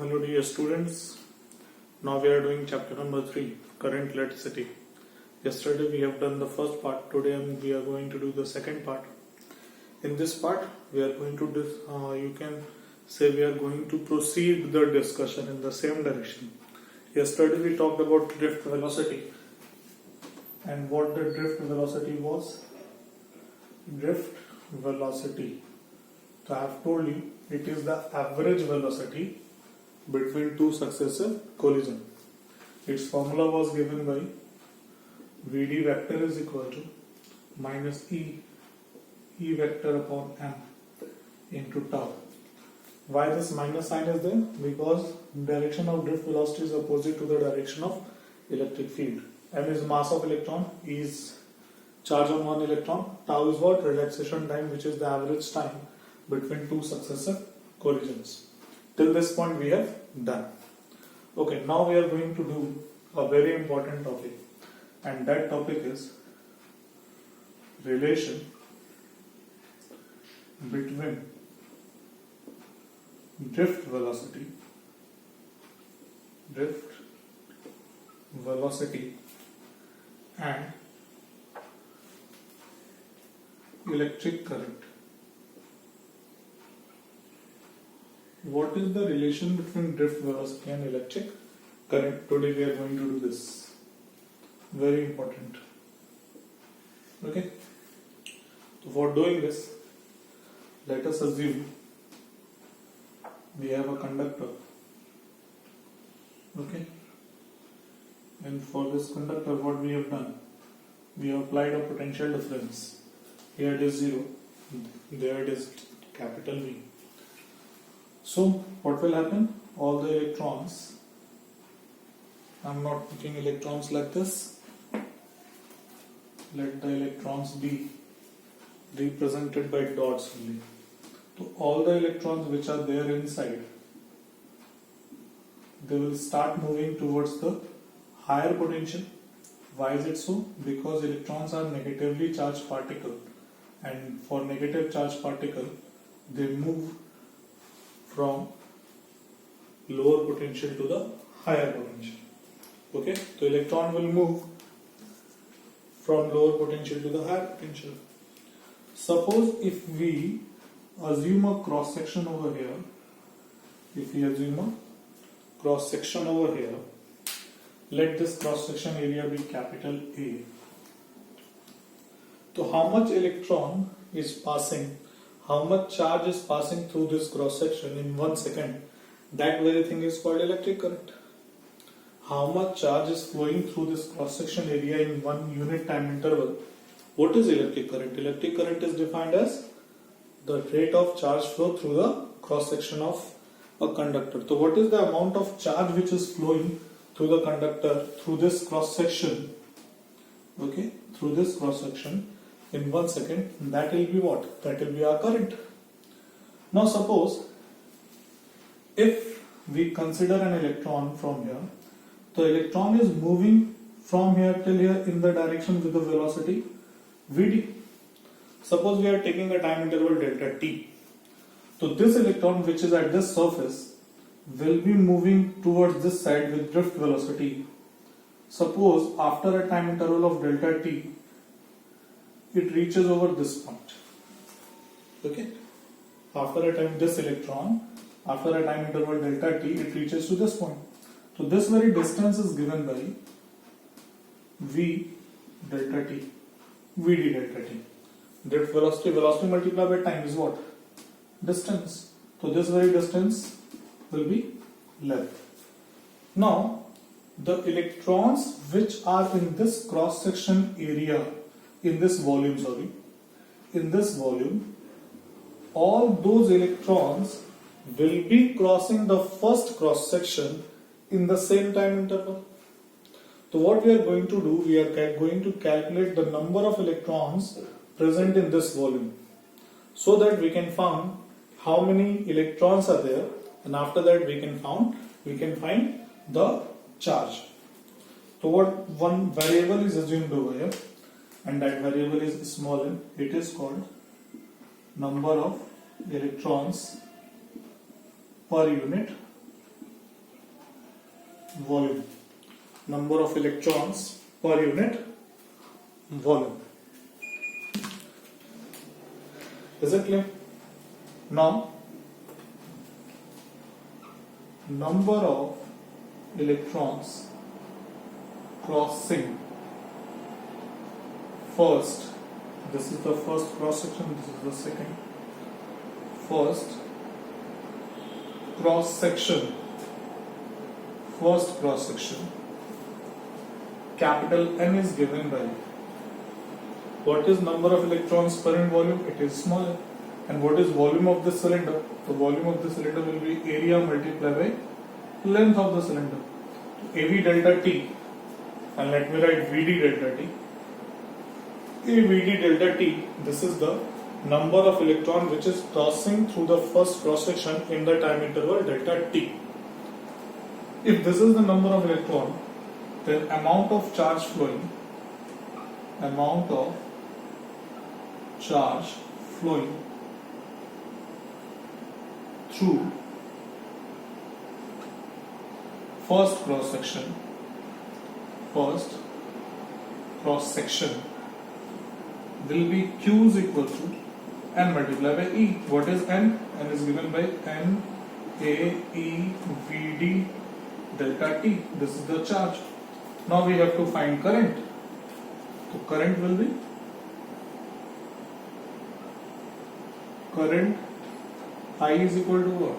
Hello dear students, now we are doing chapter number 3, current electricity. Yesterday we have done the first part, today we are going to do the second part. In this part we are going to, you can say we are going to proceed the discussion in the same direction. Yesterday we talked about drift velocity and what the drift velocity was. Drift velocity, so I have told you it is the average velocity between two successive collisions. Its formula was given by Vd vector is equal to minus E vector upon m into tau. Why this minus sign is there? Because direction of drift velocity is opposite to the direction of electric field. M is mass of electron, E is charge on one electron, tau is what? Relaxation time, which is the average time between two successive collisions. Till this point we have done. Okay, now we are going to do a very important topic, and that topic is relation between drift velocity and electric current. What is the relation between drift velocity and electric current? Today we are going to do this. Very important. Okay. So for doing this, let us assume we have a conductor. Okay. And for this conductor, what we have done? We have applied a potential difference. Here it is 0, there it is capital V. So what will happen? All the electrons, I am not putting electrons like this, let the electrons be represented by dots only. So all the electrons which are there inside, they will start moving towards the higher potential. Why is it so? Because electrons are negatively charged particle, and for negative charged particle they move from lower potential to the higher potential. Okay, so electron will move from lower potential to the higher potential. Suppose if we assume a cross section over here, let this cross section area be capital A. So how much electron is passing, how much charge is passing through this cross section in 1 second? That very thing is called electric current. How much charge is flowing through this cross section area in 1 unit time interval? What is electric current? Electric current is defined as the rate of charge flow through the cross section of a conductor. So what is the amount of charge which is flowing through the conductor through this cross section? Okay, through this cross section in 1 second, that will be what? That will be our current. Now suppose if we consider an electron from here, the electron is moving from here till here in the direction with the velocity Vd. Suppose we are taking a time interval delta t. So this electron which is at this surface will be moving towards this side with drift velocity. Suppose after a time interval of delta t, it reaches over this point. Okay, after a time, this electron, after a time interval delta t, it reaches to this point. So this very distance is given by v delta t, vd delta t. Drift velocity multiplied by time is what? Distance. So this very distance will be length. Now the electrons which are in this cross section area, in this volume, all those electrons will be crossing the first cross section in the same time interval. So what we are going to do, we are going to calculate the number of electrons present in this volume, so that we can find how many electrons are there, and after that we can find the charge. So what one variable is assumed over here, and that variable is small m. It is called number of electrons per unit volume. Number of electrons per unit volume. Is it clear? Now, number of electrons crossing first, this is the first cross section, this is the second. First cross section, capital N is given by, what is number of electrons per unit volume? It is smaller. And what is volume of the cylinder? The volume of the cylinder will be area multiplied by length of the cylinder. AV delta T, and let me write VD delta T. AVD delta T, this is the number of electron which is crossing through the first cross section in the time interval delta T. If this is the number of electron, then amount of charge flowing through first cross section will be Q is equal to N multiplied by E. What is N? N is given by N A E V D delta T. This is the charge. Now we have to find current. So current will be I is equal to what?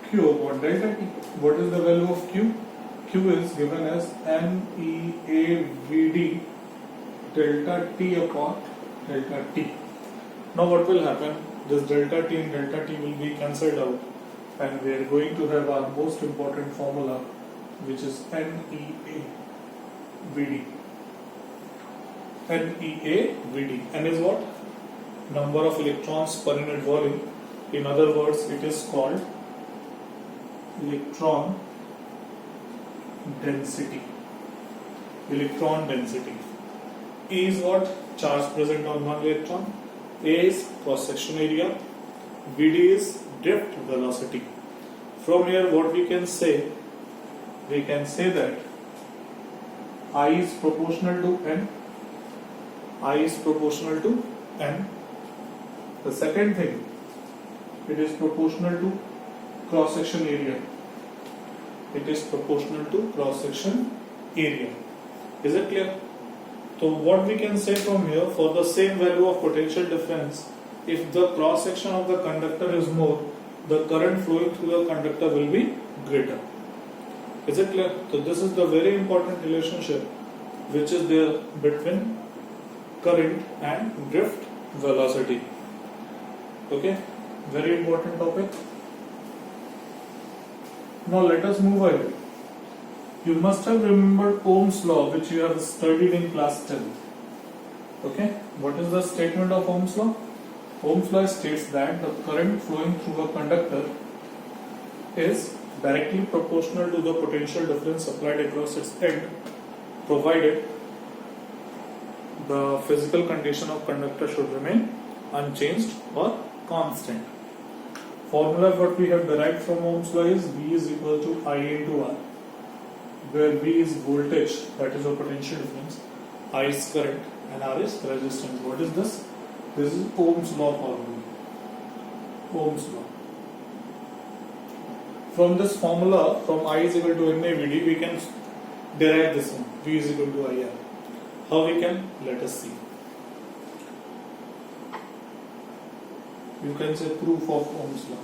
Q upon delta T. What is the value of Q? Q is given as NEAVD delta T upon delta T. Now what will happen? This delta T and delta T will be cancelled out, and we are going to have our most important formula, which is NEAVD. NEAVD. N is what? Number of electrons per unit volume. In other words, it is called electron density. E is what? Charge present on one electron. A is cross section area. VD is drift velocity. From here, what we can say? We can say that I is proportional to N. The second thing, it is proportional to cross section area. Is it clear? So what we can say from here, for the same value of potential difference, if the cross section of the conductor is more, the current flowing through the conductor will be greater. Is it clear? So this is the very important relationship which is there between current and drift velocity. Okay, very important topic. Now let us move ahead. You must have remembered Ohm's law, which you have studied in class 10. Okay, what is the statement of Ohm's law? Ohm's law states that the current flowing through a conductor is directly proportional to the potential difference applied across its end, provided the physical condition of conductor should remain unchanged or constant. Formula what we have derived from Ohm's law is V is equal to I into R, where V is voltage, that is a potential difference, I is current, and R is resistance. What is this? This is Ohm's law formula. Ohm's law. From this formula, from I is equal to NAVD, we can derive this one, V is equal to IR. How we can? Let us see. You can say proof of Ohm's law.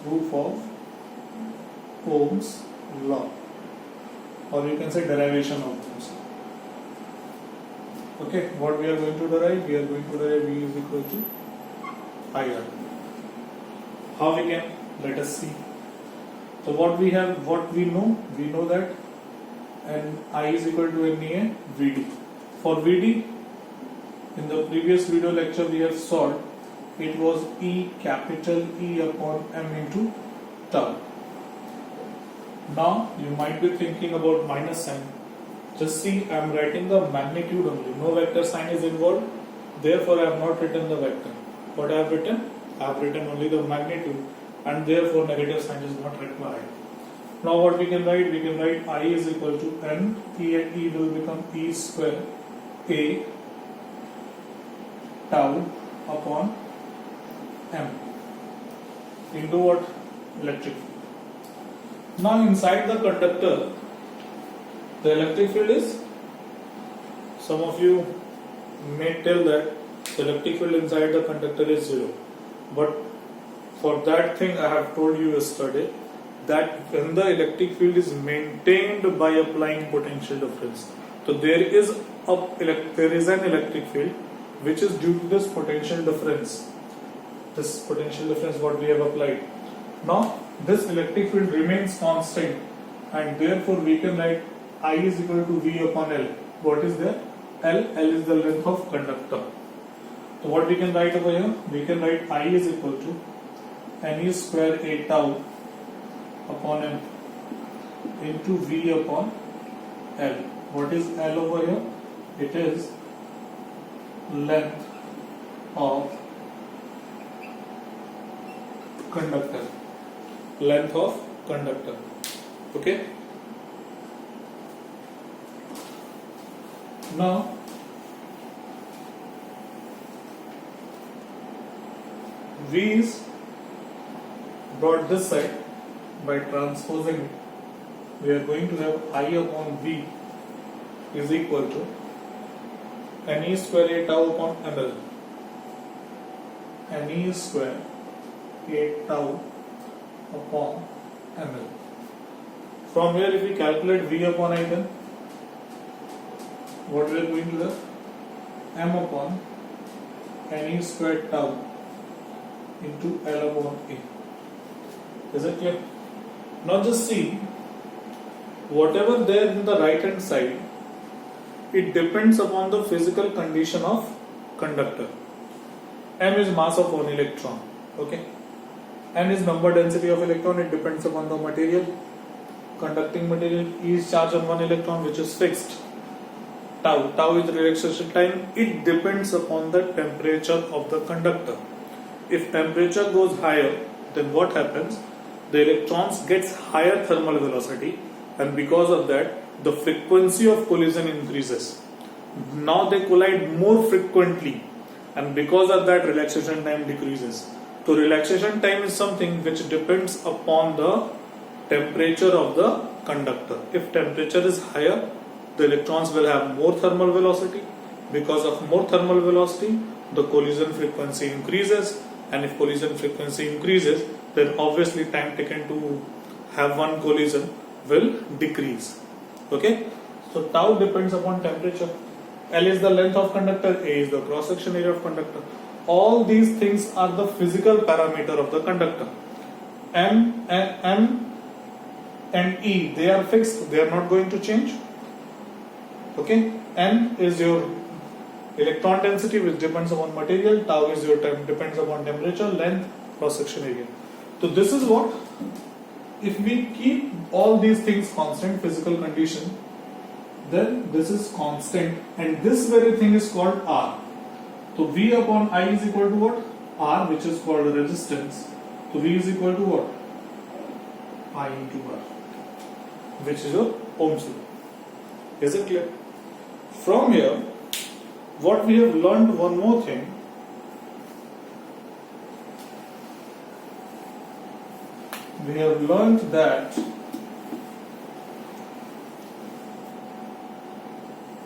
Proof of Ohm's law. Or you can say derivation of Ohm's law. Okay, what we are going to derive? We are going to derive V is equal to IR. How we can? Let us see. So what we have, what we know that and I is equal to NA VD. For VD, in the previous video lecture we have solved, it was E capital E upon M into tau. Now you might be thinking about minus sign. Just see, I am writing the magnitude only. No vector sign is involved. Therefore, I have not written the vector. What I have written? I have written only the magnitude, and therefore negative sign is not required. Now what we can write? We can write I is equal to N, E and E will become E square A tau upon M into what? Electric field. Now inside the conductor, the electric field is, some of you may tell that the electric field inside the conductor is 0. But for that thing I have told you yesterday that when the electric field is maintained by applying potential difference, so there is an electric field which is due to this potential difference. This potential difference what we have applied. Now this electric field remains constant and therefore we can write I is equal to V upon L. What is there? L is the length of conductor. So what we can write over here? We can write I is equal to N E square A tau upon M into V upon L. What is L over here? It is length of conductor. Length of conductor. Okay. Now V is brought this side by transposing it. We are going to have I upon V is equal to Ne square A tau upon ml. Ne square A tau upon ml. From here, if we calculate V upon I, then what we are going to have? M upon Ne square tau into L upon A. Is it clear? Now just see, whatever there in the right hand side, it depends upon the physical condition of conductor. M is mass of one electron. Okay. N is number density of electron. It depends upon the material. Conducting material. E is charge on one electron, which is fixed. Tau is the relaxation time. It depends upon the temperature of the conductor. If temperature goes higher, then what happens? The electrons gets higher thermal velocity, and because of that, the frequency of collision increases. Now they collide more frequently, and because of that, relaxation time decreases. So relaxation time is something which depends upon the temperature of the conductor. If temperature is higher, the electrons will have more thermal velocity. Because of more thermal velocity, the collision frequency increases, and if collision frequency increases, then obviously time taken to have one collision will decrease. Okay, so tau depends upon temperature. L is the length of conductor, A is the cross section area of conductor. All these things are the physical parameter of the conductor. M and E, they are fixed, they are not going to change. Okay, N is your electron density, which depends upon material. Tau is your time, depends upon temperature, length, cross section area. So this is what, if we keep all these things constant, physical condition, then this is constant, and this very thing is called R. So V upon I is equal to what? R, which is called resistance. So V is equal to what? I into R, which is your Ohm's law. Is it clear? From here, what we have learned, one more thing. We have learned that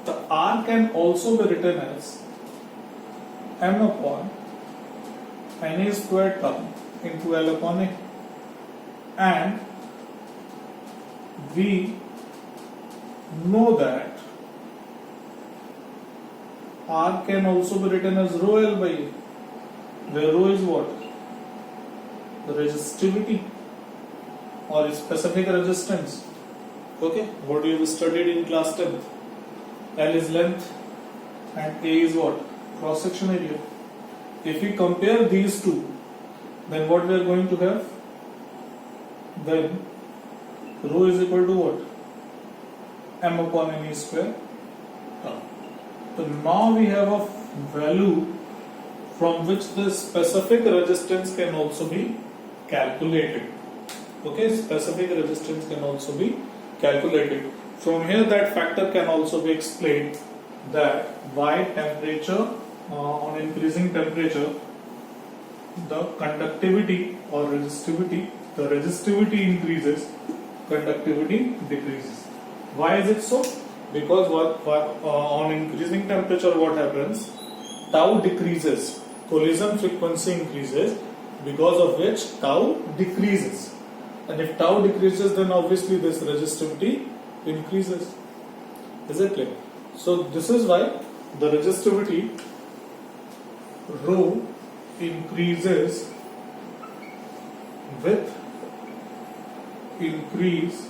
the R can also be written as M upon Na square tau into L upon A, and we know that R can also be written as rho L by A, where rho is what? The resistivity or specific resistance. Okay, what you have studied in class 10th. L is length and A is what? Cross section area. If we compare these two, then what we are going to have? Then rho is equal to what? M upon Na square tau. So now we have a value from which the specific resistance can also be calculated. Okay, specific resistance can also be calculated. From here, that factor can also be explained that why temperature on increasing temperature, the conductivity or resistivity, the resistivity increases, conductivity decreases. Why is it so? Because on increasing temperature, what happens? Tau decreases, collision frequency increases, because of which tau decreases. And if tau decreases, then obviously this resistivity increases. Is it clear? So this is why the resistivity rho increases with increase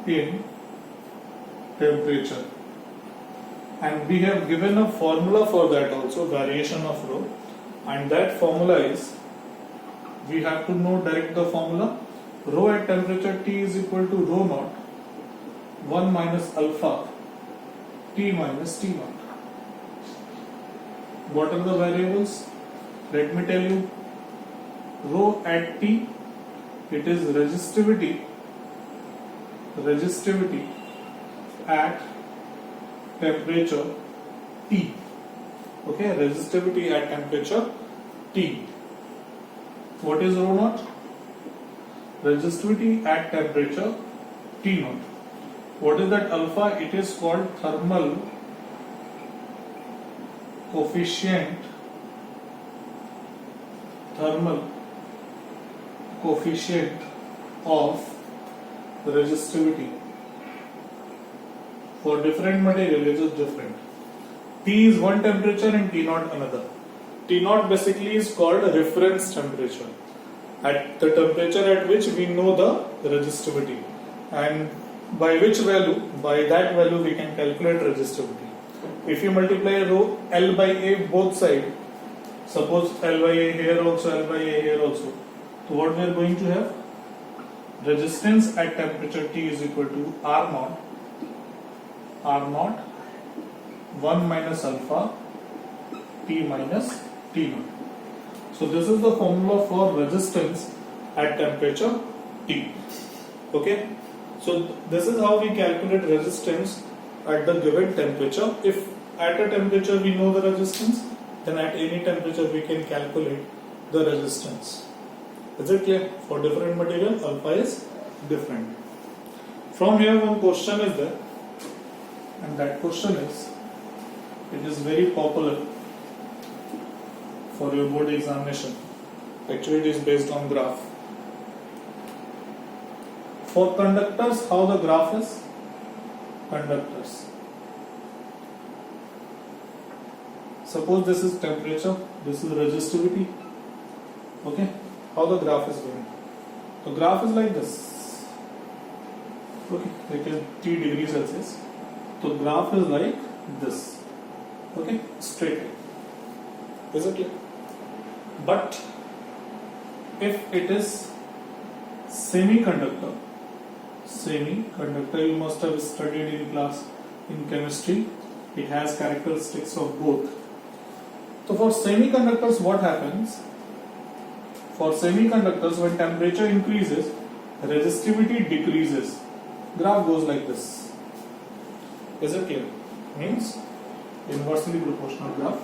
in temperature. And we have given a formula for that also, variation of rho, and that formula is, we have to know direct the formula. Rho at temperature T is equal to rho naught 1 minus alpha T minus T naught. What are the variables? Let me tell you. Rho at T, it is resistivity at temperature T. Okay, resistivity at temperature T. What is rho naught? Resistivity at temperature T naught. What is that alpha? It is called thermal coefficient of resistivity. For different material, it is different. T is one temperature and T naught another. T naught basically is called reference temperature, at the temperature at which we know the resistivity, and by which value, by that value we can calculate resistivity. If you multiply rho L by A both sides, suppose L by A here also, L by A here also, so what we are going to have? Resistance at temperature T is equal to R naught 1 minus alpha T minus T naught. So this is the formula for resistance at temperature T. Okay. So this is how we calculate resistance at the given temperature. If at a temperature we know the resistance, then at any temperature we can calculate the resistance. Is it clear? For different material, alpha is different. From here, one question is there, and that question is, it is very popular for your board examination. Actually, it is based on graph. For conductors, how the graph is? Conductors. Suppose this is temperature, this is resistivity. Okay, how the graph is going? The graph is like this. Okay, like a T degrees Celsius. So graph is like this. Okay, straight line. Is it clear? But if it is semiconductor, you must have studied in class in chemistry. It has characteristics of both. So for semiconductors, what happens? For semiconductors, when temperature increases, resistivity decreases. Graph goes like this. Is it clear? Means inversely proportional graph.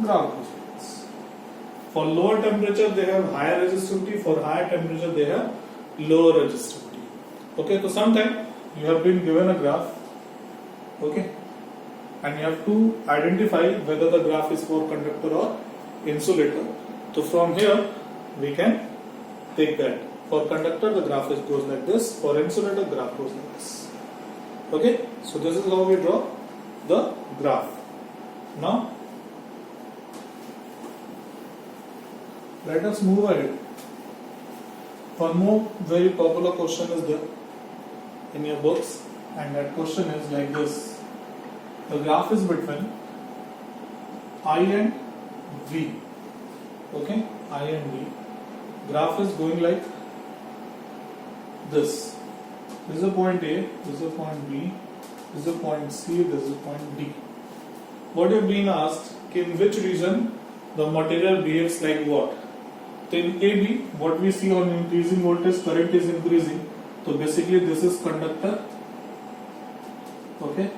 Graph goes like this. For lower temperature, they have higher resistivity. For higher temperature, they have lower resistivity. Okay, so sometime you have been given a graph. Okay, and you have to identify whether the graph is for conductor or insulator. So from here we can take that. For conductor the graph goes like this, for insulator graph goes like this. Okay, so this is how we draw the graph. Now let us move ahead. One more very popular question is there in your books, and that question is like this. The graph is between I and V. Okay, I and V. Graph is going like this. This is a point A, this is a point B, this is a point C, this is a point D. What you have been asked, in which region the material behaves like what? Then AB, what we see on increasing voltage, current is increasing. So basically this is conductor. Okay.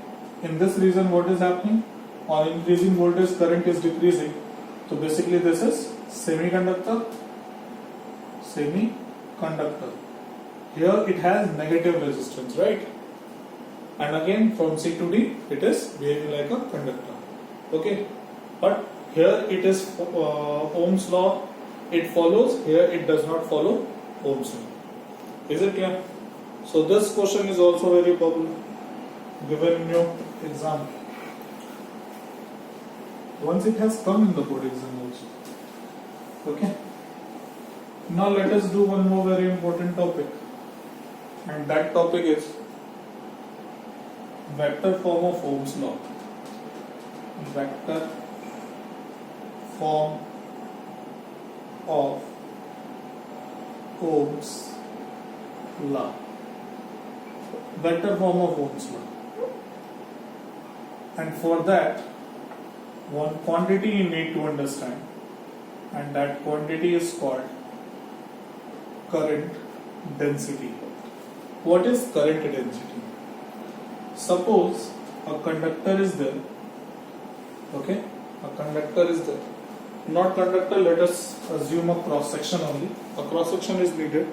In this region, what is happening? On increasing voltage, current is decreasing. So basically this is semiconductor. Semiconductor. Here it has negative resistance, right? And again from C to D, it is behaving like a conductor. Okay. But here it is Ohm's law. It follows. Here it does not follow Ohm's law. Is it clear? So this question is also very popular, given in your exam. Once it has come in the board exam also. Okay. Now let us do one more very important topic, and that topic is vector form of Ohm's law. Vector form of Ohm's law. Vector form of Ohm's law. And for that, one quantity you need to understand, and that quantity is called current density. What is current density? Suppose a conductor is there. Okay, a conductor is there. Not conductor, let us assume a cross section only. A cross section is needed,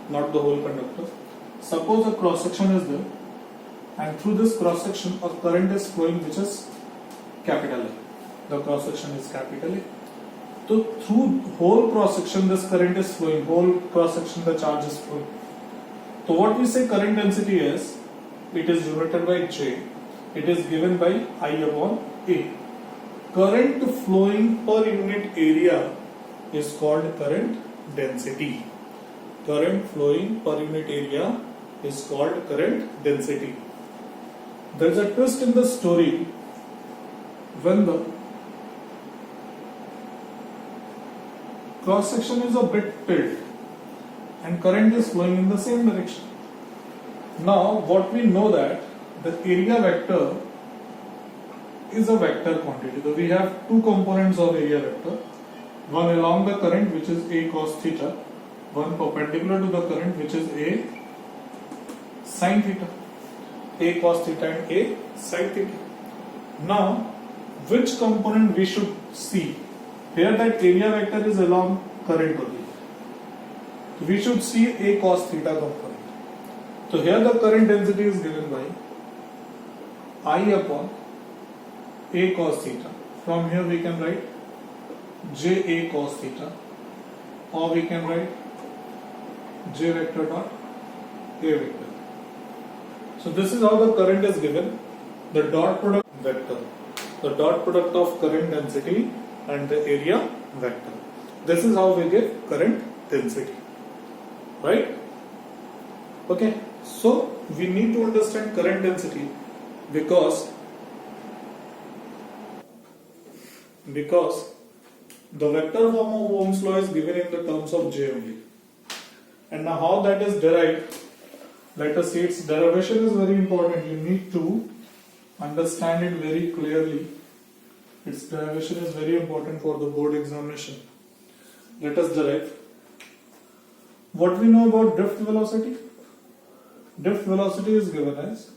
not the whole conductor. Suppose a cross section is there, and through this cross section a current is flowing which is capital A. The cross section is capital A. So through whole cross section this current is flowing, whole cross section the charge is flowing. So what we say current density is, it is denoted by J. It is given by I upon A. Current flowing per unit area is called current density. Current flowing per unit area is called current density. There is a twist in the story when the cross section is a bit tilted and current is flowing in the same direction. Now what we know that the area vector is a vector quantity. So we have two components of area vector. One along the current which is A cos theta, one perpendicular to the current which is A sin theta. A cos theta and A sin theta. Now which component we should see? Here that area vector is along current only. We should see A cos theta component. So here the current density is given by I upon A cos theta. From here we can write J A cos theta, or we can write J vector dot A vector. So this is how the current is given. The dot product vector. The dot product of current density and the area vector. This is how we get current density. Right? Okay. So we need to understand current density because the vector form of Ohm's law is given in the terms of J only. And now how that is derived, let us see, its derivation is very important. You need to understand it very clearly. Its derivation is very important for the board examination. Let us derive. What we know about drift velocity? Drift velocity is given as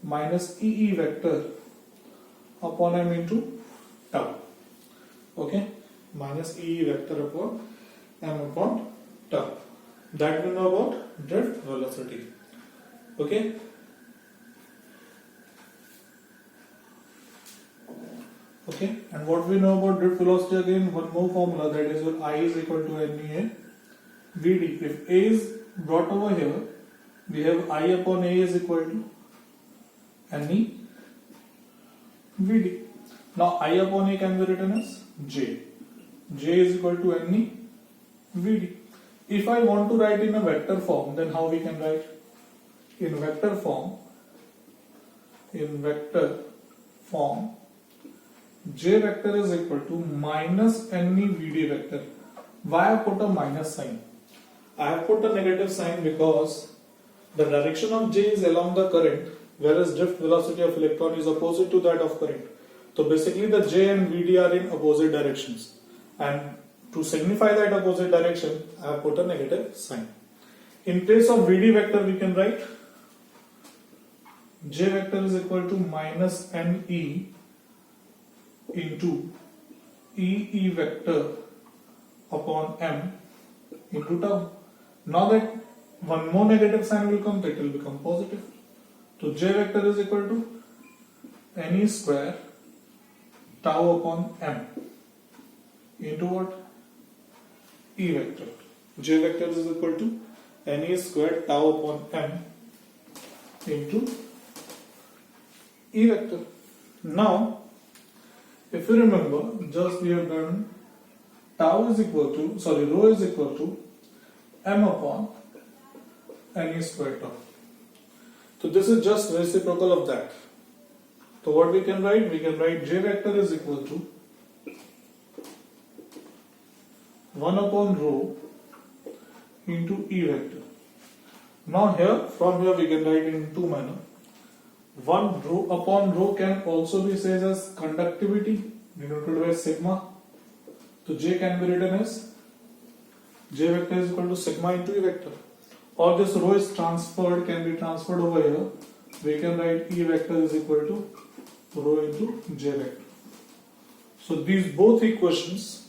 minus EE vector upon m into tau. Okay, minus EE vector upon m upon tau. That we know about drift velocity. Okay. Okay, and what we know about drift velocity, again one more formula, that is your I is equal to NEA VD. If A is brought over here, we have I upon A is equal to NE VD. Now I upon A can be written as J. J is equal to NE VD. If I want to write in a vector form, then how we can write? In vector form, J vector is equal to minus NE VD vector. Why I put a minus sign? I have put a negative sign because the direction of J is along the current, whereas drift velocity of electron is opposite to that of current. So basically the J and VD are in opposite directions, and To signify that opposite direction, I have put a negative sign. In place of VD vector, we can write J vector is equal to minus NE into EE vector upon M into tau. Now that one more negative sign will come, it will become positive. So J vector is equal to NE square tau upon M into what? E vector. J vector is equal to NE square tau upon M into E vector. Now, if you remember, just we have done rho is equal to M upon NE square tau. So this is just reciprocal of that. So what we can write? We can write J vector is equal to 1 upon rho into E vector. Now from here we can write in two manner. 1 rho upon rho can also be said as conductivity denoted by sigma. So J can be written as J vector is equal to sigma into E vector. Or this rho is transferred, can be transferred over here. We can write E vector is equal to rho into J vector. So these both equations,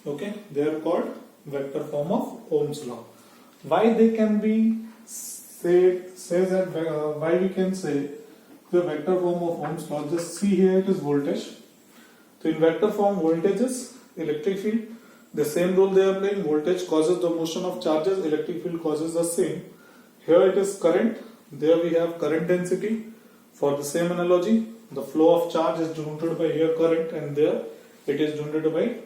okay, they are called vector form of Ohm's law. Why they can be why we can say the vector form of Ohm's law? Just see here, it is voltage. So in vector form, voltage is electric field. The same role they are playing. Voltage causes the motion of charges, electric field causes the same. Here it is current, there we have current density. For the same analogy, the flow of charge is denoted by here current, and there it is denoted by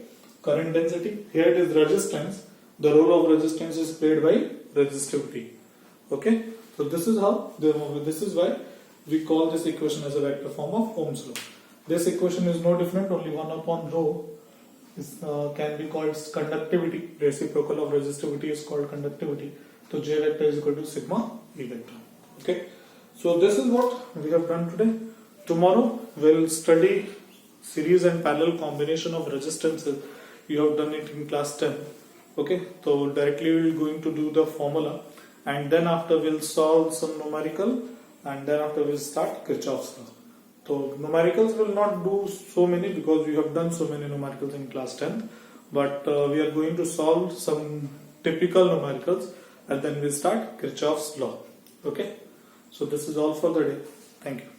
current density. Here it is resistance. The role of resistance is played by resistivity. Okay, so this is why we call this equation as a vector form of Ohm's law. This equation is no different, only 1 upon rho can be called conductivity. Reciprocal of resistivity is called conductivity. So J vector is equal to sigma E vector. Okay, so this is what we have done today. Tomorrow we'll study series and parallel combination of resistances. You have done it in class 10. Okay, so directly we're going to do the formula, and then after we'll solve some numerical, and then after we'll start Kirchhoff's law. So numericals will not do so many because we have done so many numericals in class 10, but we are going to solve some typical numericals, and then we'll start Kirchhoff's law. Okay, so this is all for the day. Thank you.